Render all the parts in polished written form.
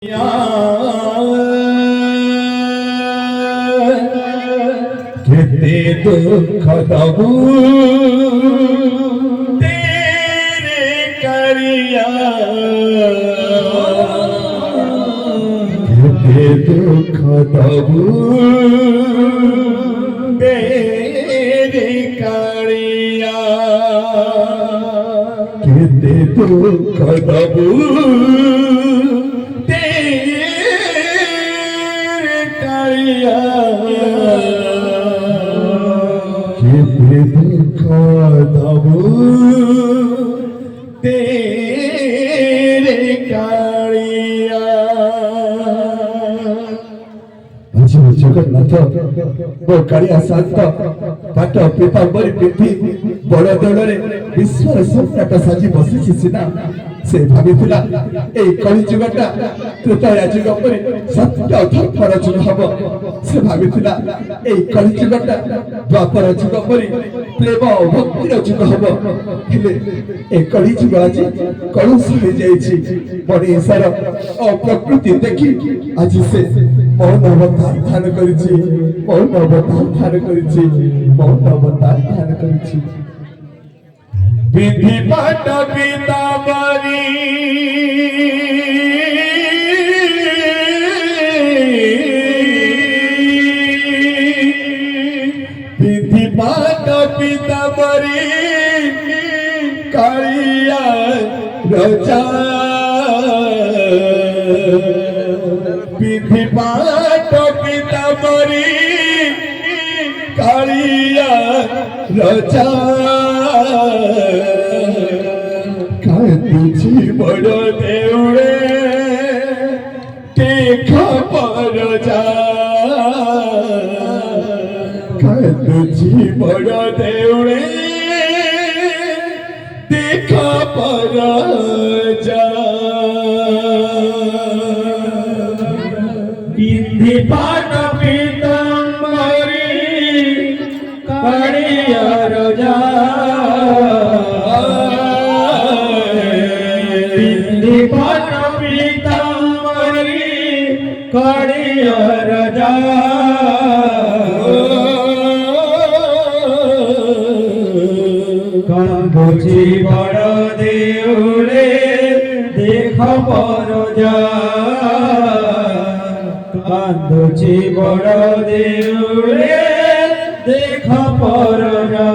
कितने दुख दबू तेरे करिया, कितने दुख दबू तेरे करिया, कितने दुख दबू कितने दुख दबू तेरे कालिया। जगन्नाथ मो कालिया शांत पाट पीताम्बरी पिंधि बड़ दौड़े विश्वर सम्राट साजी बसी सीना से भाविला এই কলিযুগটা ত্রেতয়া যুগ পরে সত্য ধর্মর যুগ হব। সে ভাবিলা এই কলিযুগটা দ্বাপর যুগ পরে প্রেম ও ভক্তির যুগ হব। হেলে এই কলিযুগ আজি কলুষ হয়ে যাইছি। মনীষার অপ্রকৃতি দেখি আজি সে মৌন অবতার ধারণ করেছি, মৌন অবতার ধারণ করেছি, মৌন অবতার ধারণ করেছি। विधि पाट पीताम्बरी विधि पाट पीताम्बरी कालिया रचा, विधि पाट पीताम्बरी कालिया रचा, तुझी बड़ देवड़े देखा पर जा, तुझी बड़ देवड़े देखा पर जा। विधि पाट पीताम्बरी कालिया रचा, पाट पीताम्बरी कालिया रचा, कांदुची बड़ देउले देख पर जा, कांदुची बड़ देउले देख पर जा।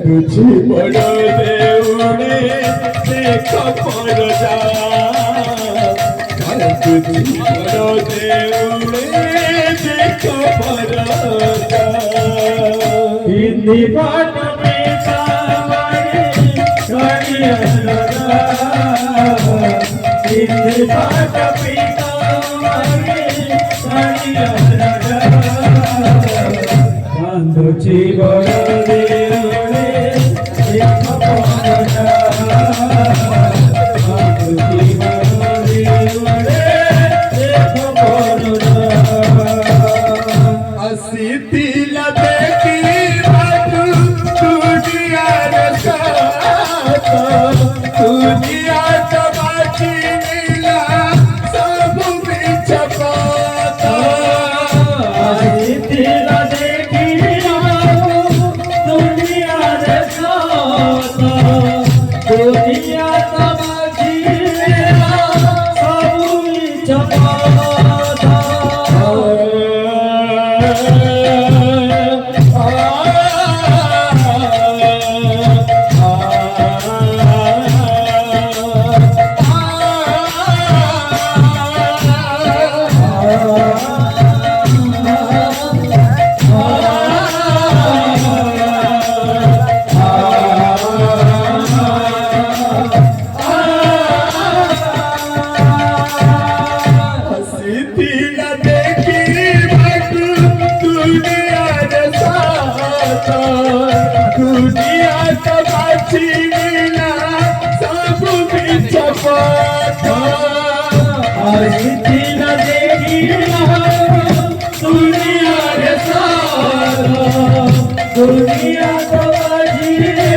तुझी बड़ देउड़े देख पर जा, तुझी बड़ देउड़े देख पर जा। विधि पाट पीताम्बरी कालिया रचा, विधि पाट पीताम्बरी कालिया रचा, कांदुची बड़ देउड़े देख पर जा, कांदुची बड़ देउड़े देख पर जा। असिति देखी बाबू दुनिया रचा, दुनिया समाची नीला सब बिच पाता। असिति दुनिया को बाजीरे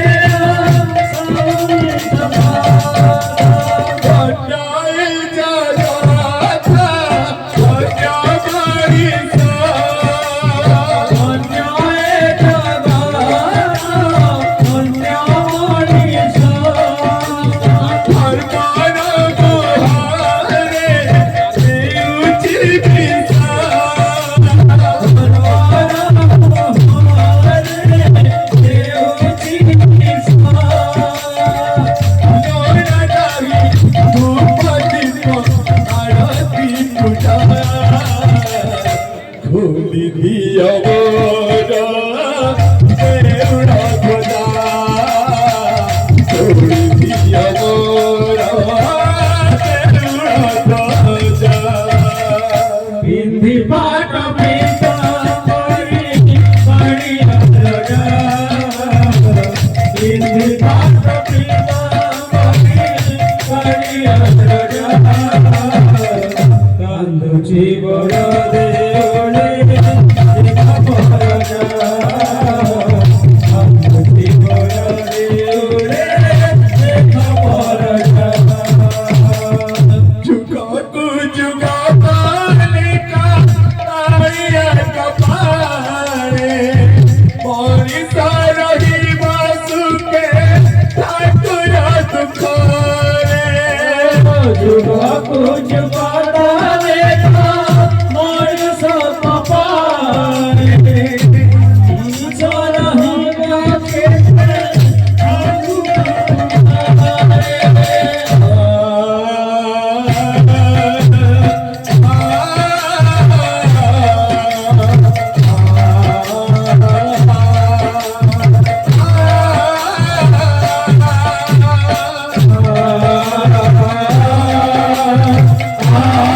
Ah